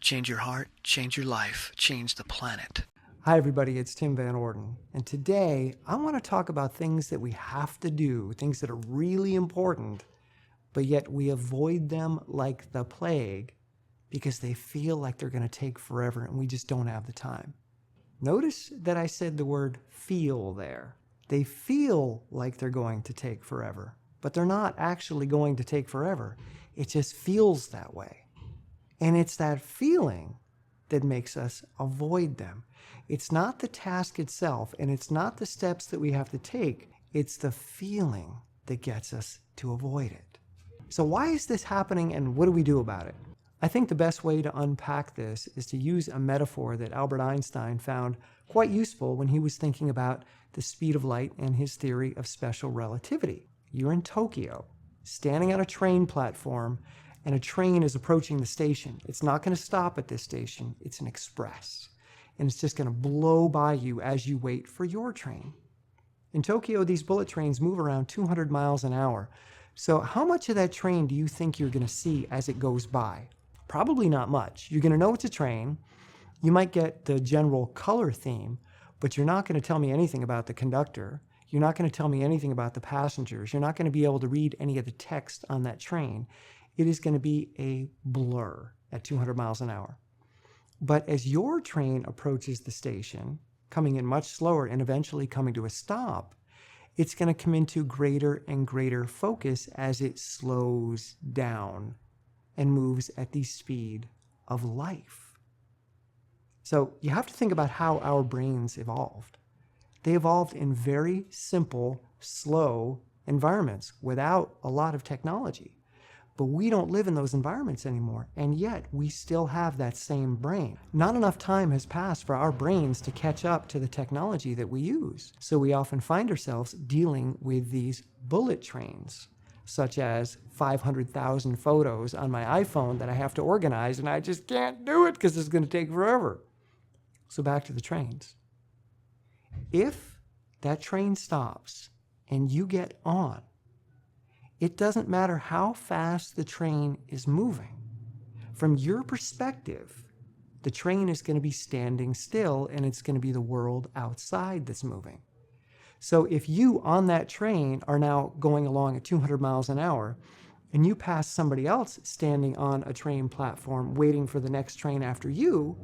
Change your heart, change your life, change the planet. Hi everybody, it's Tim Van Orden, and today I want to talk about things that we have to do, things that are really important, but yet we avoid them like the plague because they feel like they're going to take forever and we just don't have the time. Notice that I said the word feel there. They feel like they're going to take forever, but they're not actually going to take forever. It just feels that way. And it's that feeling that makes us avoid them. It's not the task itself, and it's not the steps that we have to take. It's the feeling that gets us to avoid it. So why is this happening, and what do we do about it? I think the best way to unpack this is to use a metaphor that Albert Einstein found quite useful when he was thinking about the speed of light and his theory of special relativity. You're in Tokyo, standing on a train platform, and a train is approaching the station. It's not going to stop at this station. It's an express. And it's just going to blow by you as you wait for your train. In Tokyo, these bullet trains move around 200 miles an hour. So how much of that train do you think you're going to see as it goes by? Probably not much. You're going to know it's a train. You might get the general color theme, but you're not going to tell me anything about the conductor. You're not going to tell me anything about the passengers. You're not going to be able to read any of the text on that train. It is going to be a blur at 200 miles an hour. But as your train approaches the station, coming in much slower and eventually coming to a stop, it's going to come into greater and greater focus as it slows down and moves at the speed of life. So you have to think about how our brains evolved. They evolved in very simple, slow environments without a lot of technology. But we don't live in those environments anymore, and yet we still have that same brain. Not enough time has passed for our brains to catch up to the technology that we use. So we often find ourselves dealing with these bullet trains, such as 500,000 photos on my iPhone that I have to organize, and I just can't do it because it's going to take forever. So back to the trains. If that train stops and you get on, it doesn't matter how fast the train is moving. From your perspective, the train is going to be standing still and it's going to be the world outside that's moving. So if you on that train are now going along at 200 miles an hour and you pass somebody else standing on a train platform waiting for the next train after you,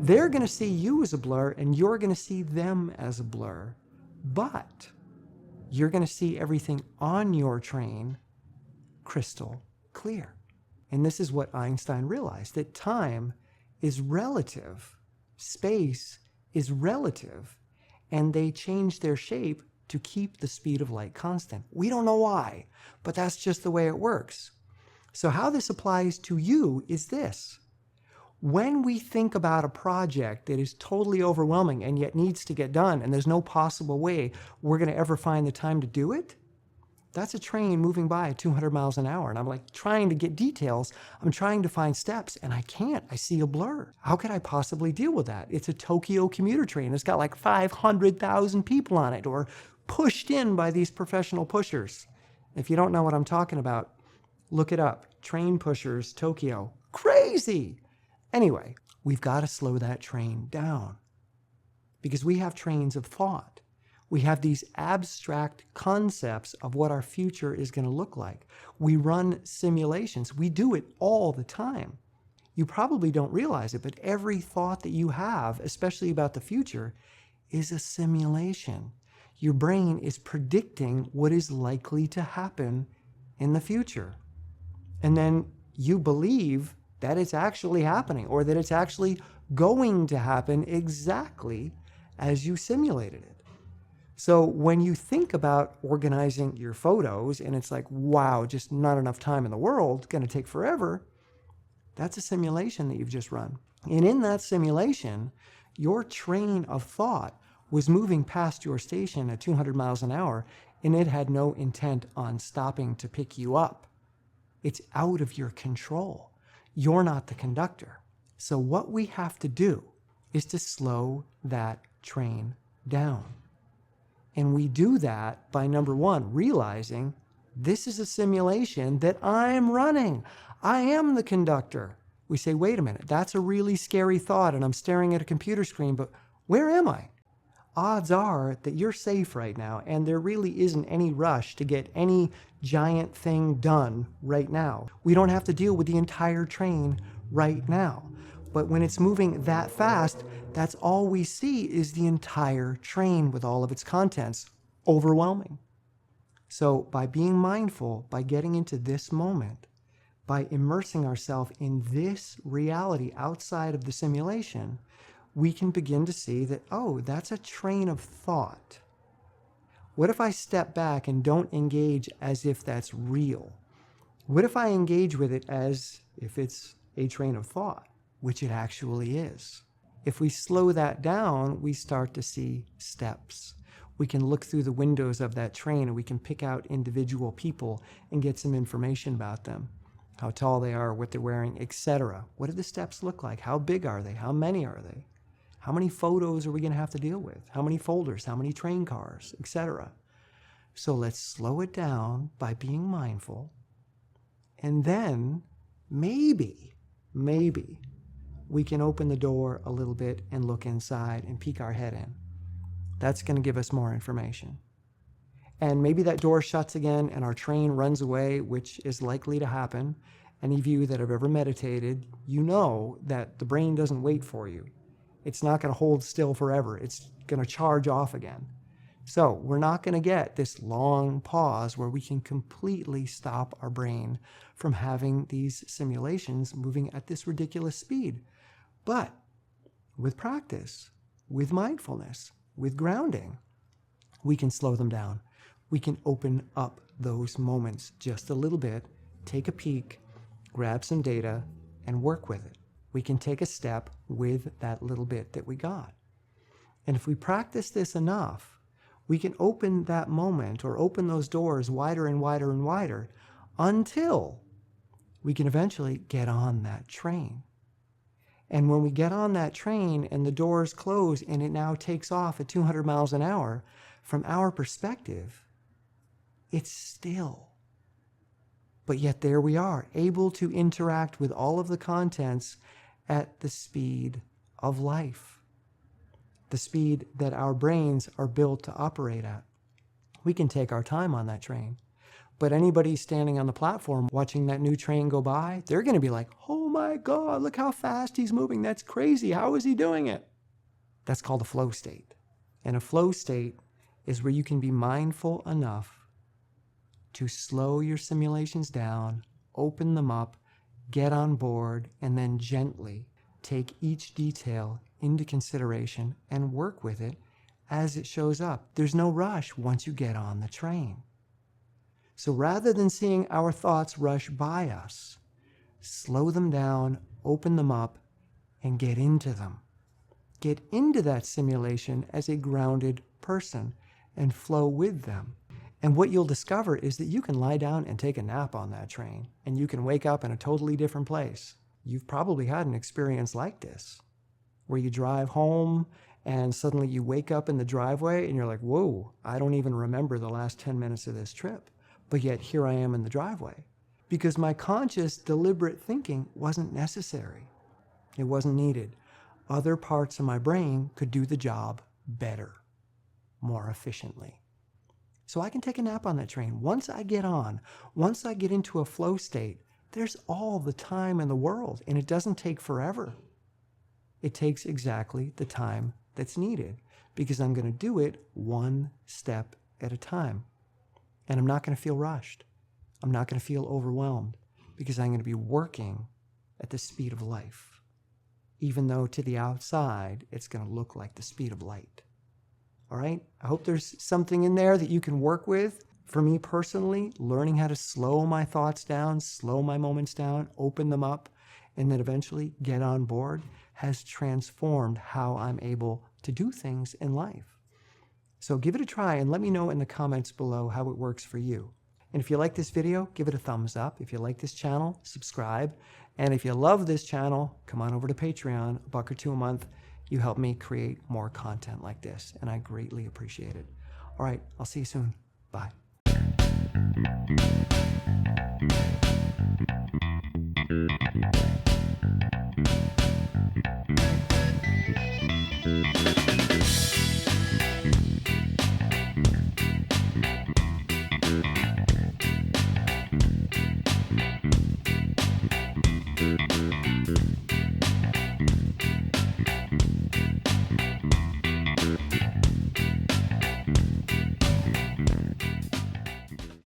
they're going to see you as a blur and you're going to see them as a blur. But you're going to see everything on your train crystal clear. And this is what Einstein realized, that time is relative, space is relative, and they change their shape to keep the speed of light constant. We don't know why, but that's just the way it works. So how this applies to you is this. When we think about a project that is totally overwhelming and yet needs to get done, and there's no possible way we're going to ever find the time to do it, that's a train moving by at 200 miles an hour. And I'm like trying to get details. I'm trying to find steps, and I can't. I see a blur. How could I possibly deal with that? It's a Tokyo commuter train. It's got like 500,000 people on it, or pushed in by these professional pushers. If you don't know what I'm talking about, look it up. Train pushers, Tokyo. Crazy! Anyway, we've got to slow that train down because we have trains of thought. We have these abstract concepts of what our future is going to look like. We run simulations. We do it all the time. You probably don't realize it, but every thought that you have, especially about the future, is a simulation. Your brain is predicting what is likely to happen in the future. And then you believe that it's actually happening, or that it's actually going to happen exactly as you simulated it. So when you think about organizing your photos and it's like, wow, just not enough time in the world, going to take forever, that's a simulation that you've just run. And in that simulation, your train of thought was moving past your station at 200 miles an hour, and it had no intent on stopping to pick you up. It's out of your control. You're not the conductor. So what we have to do is to slow that train down. And we do that by, number one, realizing this is a simulation that I'm running. I am the conductor. We say, wait a minute, that's a really scary thought and I'm staring at a computer screen, but where am I? Odds are that you're safe right now and there really isn't any rush to get any giant thing done right now. We don't have to deal with the entire train right now. But when it's moving that fast, that's all we see is the entire train with all of its contents. Overwhelming. So by being mindful, by getting into this moment, by immersing ourselves in this reality outside of the simulation, we can begin to see that, oh, that's a train of thought. What if I step back and don't engage as if that's real? What if I engage with it as if it's a train of thought, which it actually is? If we slow that down, we start to see steps. We can look through the windows of that train and we can pick out individual people and get some information about them. How tall they are, what they're wearing, etc. What do the steps look like? How big are they? How many are they? How many photos are we going to have to deal with? How many folders? How many train cars, etc.? So let's slow it down by being mindful. And then maybe we can open the door a little bit and look inside and peek our head in. That's going to give us more information. And maybe that door shuts again and our train runs away, which is likely to happen. Any of you that have ever meditated, you know that the brain doesn't wait for you. It's not going to hold still forever. It's going to charge off again. So we're not going to get this long pause where we can completely stop our brain from having these simulations moving at this ridiculous speed. But with practice, with mindfulness, with grounding, we can slow them down. We can open up those moments just a little bit, take a peek, grab some data, and work with it. We can take a step with that little bit that we got. And if we practice this enough, we can open that moment or open those doors wider and wider and wider until we can eventually get on that train. And when we get on that train and the doors close and it now takes off at 200 miles an hour, from our perspective, it's still. But yet there we are, able to interact with all of the contents at the speed of life, the speed that our brains are built to operate at. We can take our time on that train. But anybody standing on the platform watching that new train go by, they're going to be like, oh my God, look how fast he's moving. That's crazy. How is he doing it? That's called a flow state. And a flow state is where you can be mindful enough to slow your simulations down, open them up, get on board, and then gently take each detail into consideration and work with it as it shows up. There's no rush once you get on the train. So rather than seeing our thoughts rush by us, slow them down, open them up, and get into them. Get into that simulation as a grounded person and flow with them. And what you'll discover is that you can lie down and take a nap on that train, and you can wake up in a totally different place. You've probably had an experience like this, where you drive home and suddenly you wake up in the driveway and you're like, whoa, I don't even remember the last 10 minutes of this trip. But yet here I am in the driveway because my conscious, deliberate thinking wasn't necessary. It wasn't needed. Other parts of my brain could do the job better, more efficiently. So I can take a nap on that train. Once I get on, once I get into a flow state, there's all the time in the world, and it doesn't take forever. It takes exactly the time that's needed because I'm going to do it one step at a time. And I'm not going to feel rushed. I'm not going to feel overwhelmed because I'm going to be working at the speed of life, even though to the outside, it's going to look like the speed of light. All right? I hope there's something in there that you can work with. For me personally, learning how to slow my thoughts down, slow my moments down, open them up, and then eventually get on board has transformed how I'm able to do things in life. So give it a try and let me know in the comments below how it works for you. And if you like this video, give it a thumbs up. If you like this channel, subscribe. And if you love this channel, come on over to Patreon, $1 or $2 a month. You help me create more content like this, and I greatly appreciate it. All right, I'll see you soon. Bye.